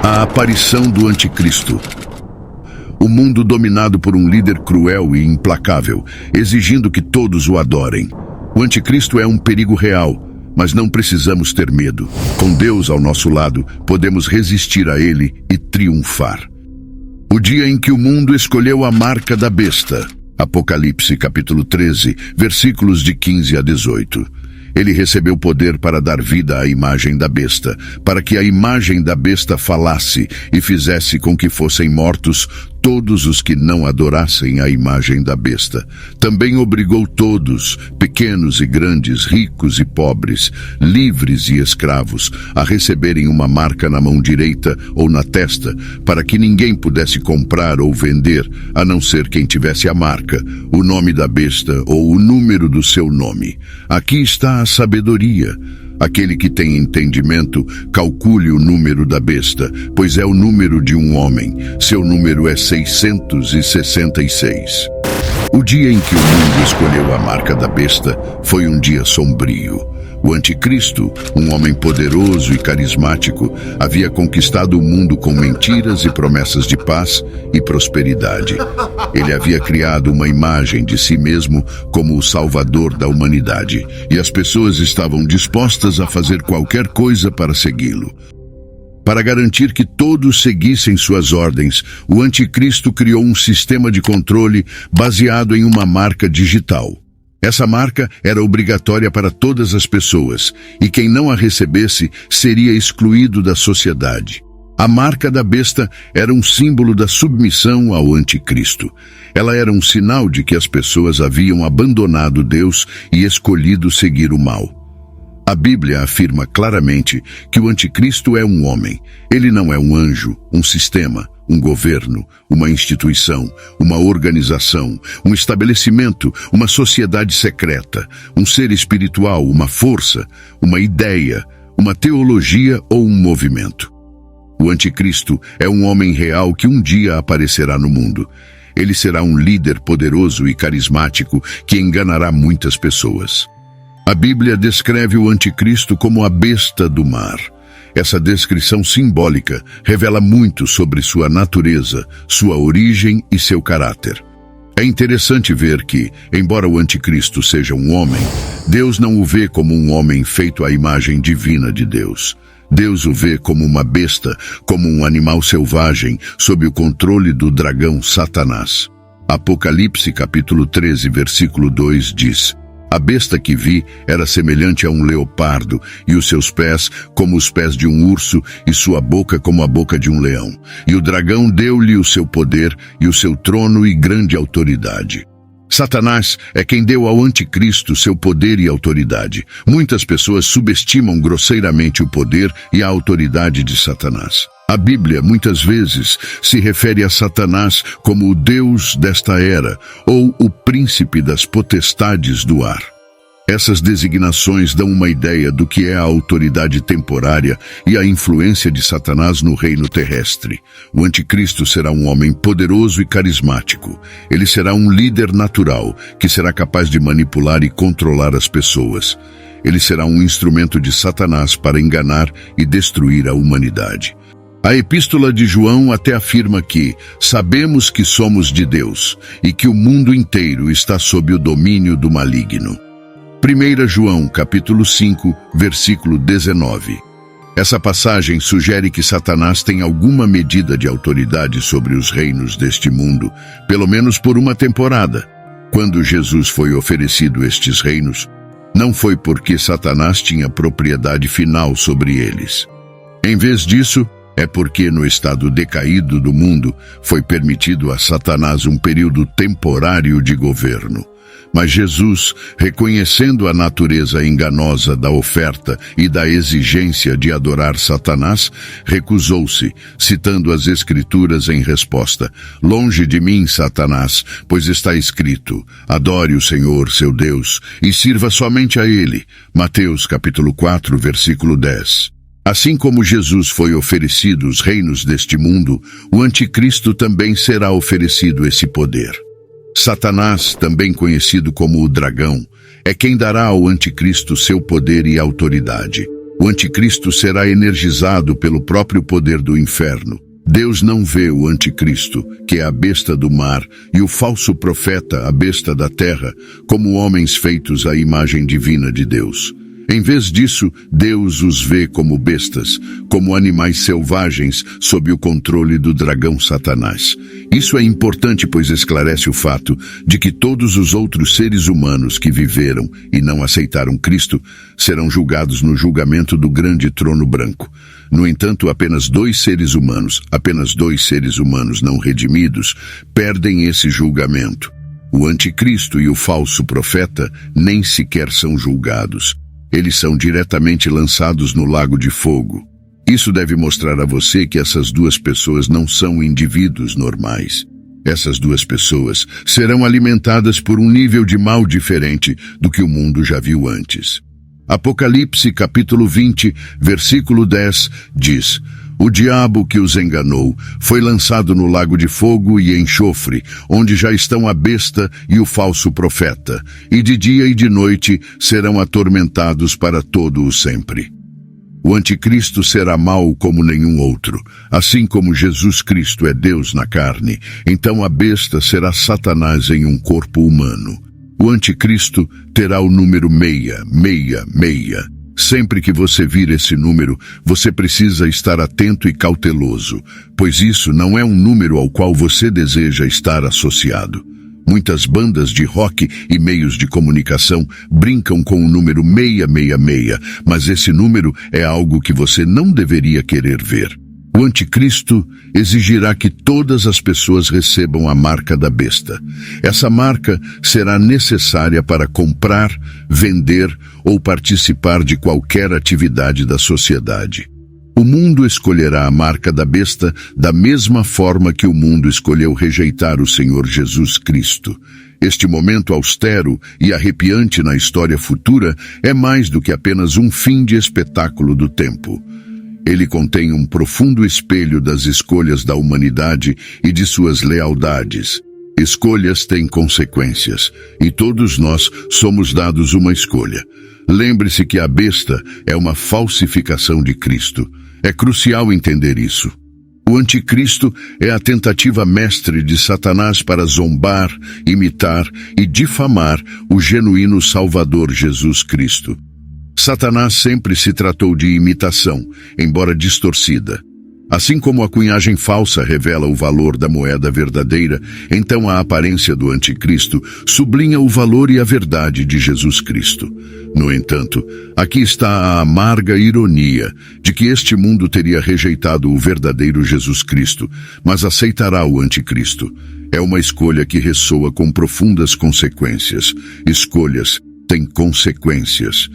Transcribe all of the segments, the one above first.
A aparição do Anticristo. O mundo dominado por um líder cruel e implacável, exigindo que todos o adorem. O Anticristo é um perigo real, mas não precisamos ter medo. Com Deus ao nosso lado, podemos resistir a ele e triunfar. O dia em que o mundo escolheu a marca da besta. Apocalipse capítulo 13, versículos de 15 a 18. Ele recebeu poder para dar vida à imagem da besta, para que a imagem da besta falasse e fizesse com que fossem mortos todos os que não adorassem a imagem da besta. Também obrigou todos, pequenos e grandes, ricos e pobres, livres e escravos, a receberem uma marca na mão direita ou na testa, para que ninguém pudesse comprar ou vender, a não ser quem tivesse a marca, o nome da besta ou o número do seu nome. Aqui está a sabedoria. Aquele que tem entendimento, calcule o número da besta, pois é o número de um homem. Seu número é 666. O dia em que o mundo escolheu a marca da besta foi um dia sombrio. O Anticristo, um homem poderoso e carismático, havia conquistado o mundo com mentiras e promessas de paz e prosperidade. Ele havia criado uma imagem de si mesmo como o salvador da humanidade, e as pessoas estavam dispostas a fazer qualquer coisa para segui-lo. Para garantir que todos seguissem suas ordens, o Anticristo criou um sistema de controle baseado em uma marca digital. Essa marca era obrigatória para todas as pessoas, e quem não a recebesse seria excluído da sociedade. A marca da besta era um símbolo da submissão ao Anticristo. Ela era um sinal de que as pessoas haviam abandonado Deus e escolhido seguir o mal. A Bíblia afirma claramente que o Anticristo é um homem. Ele não é um anjo, um sistema, um governo, uma instituição, uma organização, um estabelecimento, uma sociedade secreta, um ser espiritual, uma força, uma ideia, uma teologia ou um movimento. O Anticristo é um homem real que um dia aparecerá no mundo. Ele será um líder poderoso e carismático que enganará muitas pessoas. A Bíblia descreve o Anticristo como a besta do mar. Essa descrição simbólica revela muito sobre sua natureza, sua origem e seu caráter. É interessante ver que, embora o Anticristo seja um homem, Deus não o vê como um homem feito à imagem divina de Deus. Deus o vê como uma besta, como um animal selvagem, sob o controle do dragão Satanás. Apocalipse capítulo 13, versículo 2 diz: A besta que vi era semelhante a um leopardo, e os seus pés como os pés de um urso, e sua boca como a boca de um leão. E o dragão deu-lhe o seu poder, e o seu trono e grande autoridade. Satanás é quem deu ao Anticristo seu poder e autoridade. Muitas pessoas subestimam grosseiramente o poder e a autoridade de Satanás. A Bíblia, muitas vezes, se refere a Satanás como o Deus desta era, ou o príncipe das potestades do ar. Essas designações dão uma ideia do que é a autoridade temporária e a influência de Satanás no reino terrestre. O Anticristo será um homem poderoso e carismático. Ele será um líder natural, que será capaz de manipular e controlar as pessoas. Ele será um instrumento de Satanás para enganar e destruir a humanidade. A Epístola de João até afirma que sabemos que somos de Deus e que o mundo inteiro está sob o domínio do maligno. 1 João, capítulo 5, versículo 19. Essa passagem sugere que Satanás tem alguma medida de autoridade sobre os reinos deste mundo, pelo menos por uma temporada. Quando Jesus foi oferecido estes reinos, não foi porque Satanás tinha propriedade final sobre eles. Em vez disso, é porque no estado decaído do mundo foi permitido a Satanás um período temporário de governo. Mas Jesus, reconhecendo a natureza enganosa da oferta e da exigência de adorar Satanás, recusou-se, citando as Escrituras em resposta: Longe de mim, Satanás, pois está escrito: adore o Senhor, seu Deus, e sirva somente a Ele. Mateus capítulo 4, versículo 10. Assim como Jesus foi oferecido os reinos deste mundo, o Anticristo também será oferecido esse poder. Satanás, também conhecido como o dragão, é quem dará ao Anticristo seu poder e autoridade. O anticristo será energizado pelo próprio poder do inferno. Deus não vê o anticristo, que é a besta do mar, e o falso profeta, a besta da terra, como homens feitos à imagem divina de Deus. Em vez disso, Deus os vê como bestas, como animais selvagens sob o controle do dragão Satanás. Isso é importante, pois esclarece o fato de que todos os outros seres humanos que viveram e não aceitaram Cristo serão julgados no julgamento do grande trono branco. No entanto, apenas dois seres humanos não redimidos, perdem esse julgamento. O anticristo e o falso profeta nem sequer são julgados. Eles são diretamente lançados no lago de fogo. Isso deve mostrar a você que essas duas pessoas não são indivíduos normais. Essas duas pessoas serão alimentadas por um nível de mal diferente do que o mundo já viu antes. Apocalipse capítulo 20, versículo 10, diz: O diabo que os enganou foi lançado no lago de fogo e enxofre, onde já estão a besta e o falso profeta, e de dia e de noite serão atormentados para todo o sempre. O anticristo será mau como nenhum outro. Assim como Jesus Cristo é Deus na carne, então a besta será Satanás em um corpo humano. O anticristo terá o número 666. Sempre que você vir esse número, você precisa estar atento e cauteloso, pois isso não é um número ao qual você deseja estar associado. Muitas bandas de rock e meios de comunicação brincam com o número 666, mas esse número é algo que você não deveria querer ver. O anticristo exigirá que todas as pessoas recebam a marca da besta. Essa marca será necessária para comprar, vender ou participar de qualquer atividade da sociedade. O mundo escolherá a marca da besta da mesma forma que o mundo escolheu rejeitar o Senhor Jesus Cristo. Este momento austero e arrepiante na história futura é mais do que apenas um fim de espetáculo do tempo. Ele contém um profundo espelho das escolhas da humanidade e de suas lealdades. Escolhas têm consequências, e todos nós somos dados uma escolha. Lembre-se que a besta é uma falsificação de Cristo. É crucial entender isso. O anticristo é a tentativa mestre de Satanás para zombar, imitar e difamar o genuíno Salvador Jesus Cristo. Satanás sempre se tratou de imitação, embora distorcida. Assim como a cunhagem falsa revela o valor da moeda verdadeira, então a aparência do anticristo sublinha o valor e a verdade de Jesus Cristo. No entanto, aqui está a amarga ironia de que este mundo teria rejeitado o verdadeiro Jesus Cristo, mas aceitará o anticristo. É uma escolha que ressoa com profundas consequências. Escolhas têm consequências.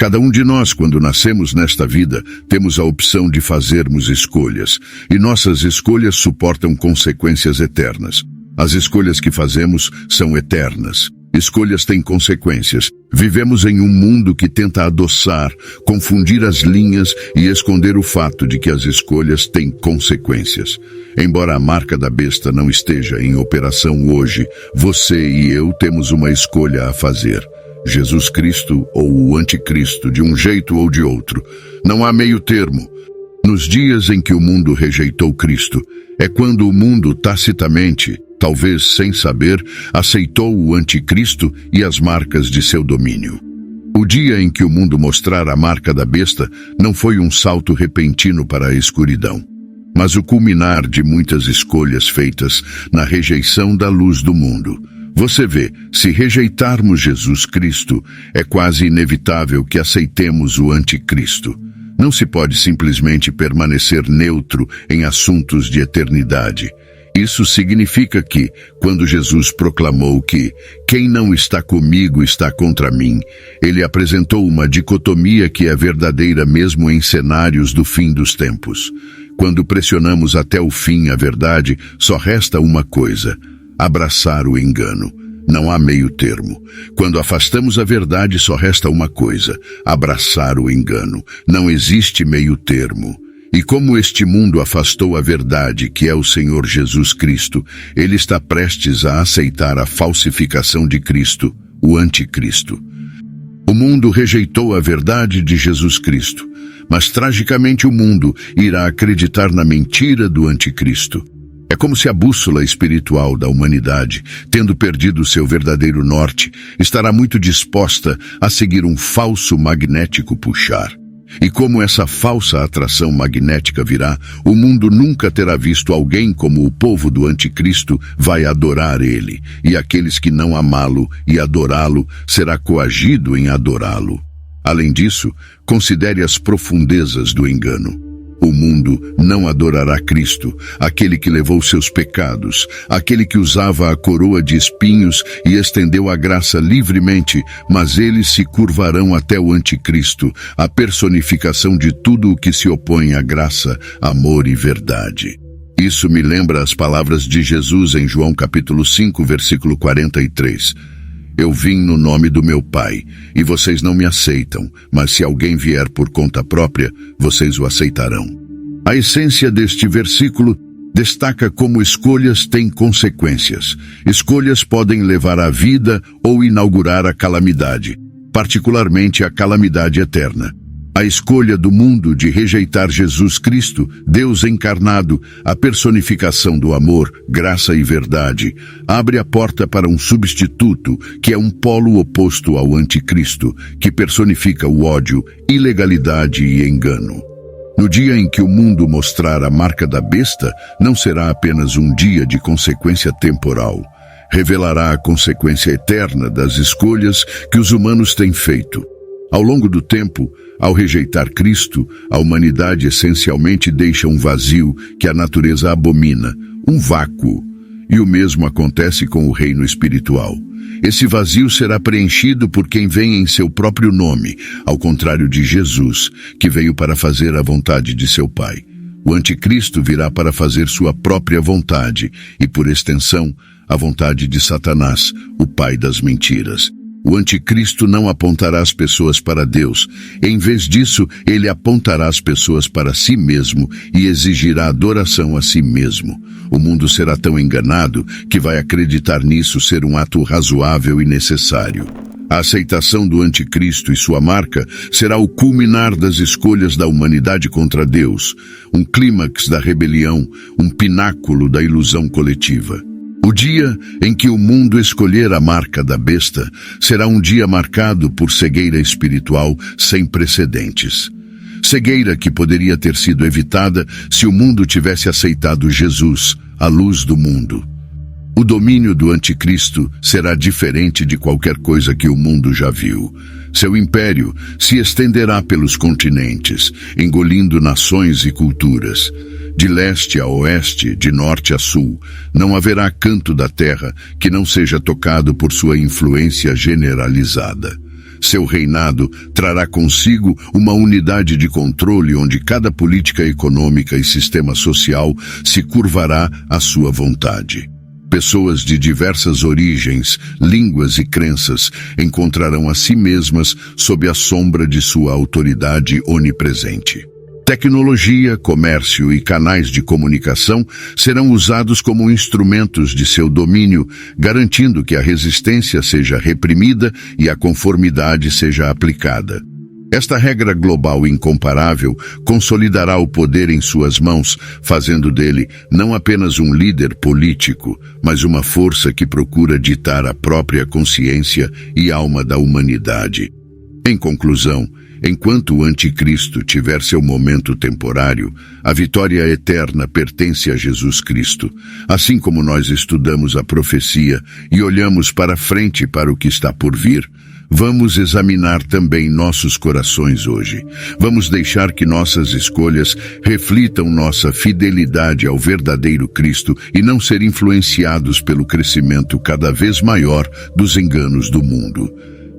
Cada um de nós, quando nascemos nesta vida, temos a opção de fazermos escolhas, e nossas escolhas suportam consequências eternas. As escolhas que fazemos são eternas. Escolhas têm consequências. Vivemos em um mundo que tenta adoçar, confundir as linhas e esconder o fato de que as escolhas têm consequências. Embora a marca da besta não esteja em operação hoje, você e eu temos uma escolha a fazer. Jesus Cristo ou o anticristo, de um jeito ou de outro. Não há meio termo. Nos dias em que o mundo rejeitou Cristo, é quando o mundo tacitamente, talvez sem saber, aceitou o anticristo e as marcas de seu domínio. O dia em que o mundo mostrar a marca da besta não foi um salto repentino para a escuridão, mas o culminar de muitas escolhas feitas na rejeição da luz do mundo. Você vê, se rejeitarmos Jesus Cristo, é quase inevitável que aceitemos o anticristo. Não se pode simplesmente permanecer neutro em assuntos de eternidade. Isso significa que, quando Jesus proclamou que quem não está comigo está contra mim, ele apresentou uma dicotomia que é verdadeira mesmo em cenários do fim dos tempos. Quando pressionamos até o fim a verdade, só resta uma coisa: abraçar o engano. Não há meio termo. Quando afastamos a verdade, só resta uma coisa: abraçar o engano. Não existe meio termo. E como este mundo afastou a verdade, que é o Senhor Jesus Cristo, ele está prestes a aceitar a falsificação de Cristo, o anticristo. O mundo rejeitou a verdade de Jesus Cristo, mas tragicamente o mundo irá acreditar na mentira do anticristo. É como se a bússola espiritual da humanidade, tendo perdido seu verdadeiro norte, estará muito disposta a seguir um falso magnético puxar. E como essa falsa atração magnética virá, o mundo nunca terá visto alguém como o povo do anticristo vai adorar ele, e aqueles que não amá-lo e adorá-lo será coagido em adorá-lo. Além disso, considere as profundezas do engano. O mundo não adorará Cristo, aquele que levou seus pecados, aquele que usava a coroa de espinhos e estendeu a graça livremente, mas eles se curvarão até o anticristo, a personificação de tudo o que se opõe à graça, amor e verdade. Isso me lembra as palavras de Jesus em João capítulo 5, versículo 43. Eu vim no nome do meu Pai, e vocês não me aceitam, mas se alguém vier por conta própria, vocês o aceitarão. A essência deste versículo destaca como escolhas têm consequências. Escolhas podem levar à vida ou inaugurar a calamidade, particularmente a calamidade eterna. A escolha do mundo de rejeitar Jesus Cristo, Deus encarnado, a personificação do amor, graça e verdade, abre a porta para um substituto que é um polo oposto ao anticristo, que personifica o ódio, ilegalidade e engano. No dia em que o mundo mostrar a marca da besta, não será apenas um dia de consequência temporal. Revelará a consequência eterna das escolhas que os humanos têm feito. Ao longo do tempo, ao rejeitar Cristo, a humanidade essencialmente deixa um vazio que a natureza abomina, um vácuo. E o mesmo acontece com o reino espiritual. Esse vazio será preenchido por quem vem em seu próprio nome, ao contrário de Jesus, que veio para fazer a vontade de seu Pai. O anticristo virá para fazer sua própria vontade e, por extensão, a vontade de Satanás, o pai das mentiras. O anticristo não apontará as pessoas para Deus. Em vez disso, ele apontará as pessoas para si mesmo e exigirá adoração a si mesmo. O mundo será tão enganado que vai acreditar nisso ser um ato razoável e necessário. A aceitação do anticristo e sua marca será o culminar das escolhas da humanidade contra Deus, um clímax da rebelião, um pináculo da ilusão coletiva. O dia em que o mundo escolher a marca da besta será um dia marcado por cegueira espiritual sem precedentes. Cegueira que poderia ter sido evitada se o mundo tivesse aceitado Jesus, a luz do mundo. O domínio do anticristo será diferente de qualquer coisa que o mundo já viu. Seu império se estenderá pelos continentes, engolindo nações e culturas. De leste a oeste, de norte a sul, não haverá canto da terra que não seja tocado por sua influência generalizada. Seu reinado trará consigo uma unidade de controle onde cada política econômica e sistema social se curvará à sua vontade. Pessoas de diversas origens, línguas e crenças encontrarão a si mesmas sob a sombra de sua autoridade onipresente. Tecnologia, comércio e canais de comunicação serão usados como instrumentos de seu domínio, garantindo que a resistência seja reprimida e a conformidade seja aplicada. Esta regra global incomparável consolidará o poder em suas mãos, fazendo dele não apenas um líder político, mas uma força que procura ditar a própria consciência e alma da humanidade. Em conclusão, enquanto o anticristo tiver seu momento temporário, a vitória eterna pertence a Jesus Cristo. Assim como nós estudamos a profecia e olhamos para frente para o que está por vir, vamos examinar também nossos corações hoje. Vamos deixar que nossas escolhas reflitam nossa fidelidade ao verdadeiro Cristo e não ser influenciados pelo crescimento cada vez maior dos enganos do mundo.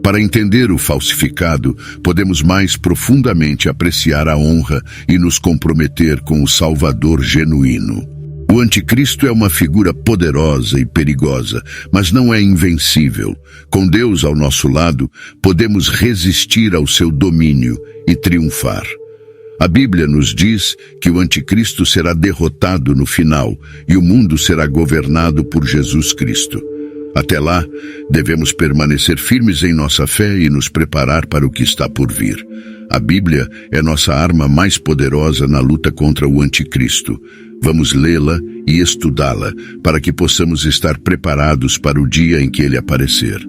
Para entender o falsificado, podemos mais profundamente apreciar a honra e nos comprometer com o Salvador genuíno. O anticristo é uma figura poderosa e perigosa, mas não é invencível. Com Deus ao nosso lado, podemos resistir ao seu domínio e triunfar. A Bíblia nos diz que o anticristo será derrotado no final e o mundo será governado por Jesus Cristo. Até lá, devemos permanecer firmes em nossa fé e nos preparar para o que está por vir. A Bíblia é nossa arma mais poderosa na luta contra o anticristo. Vamos lê-la e estudá-la para que possamos estar preparados para o dia em que ele aparecer.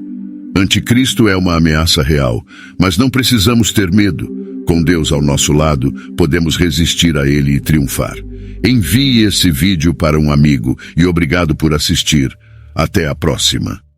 Anticristo é uma ameaça real, mas não precisamos ter medo. Com Deus ao nosso lado, podemos resistir a ele e triunfar. Envie esse vídeo para um amigo e obrigado por assistir. Até a próxima.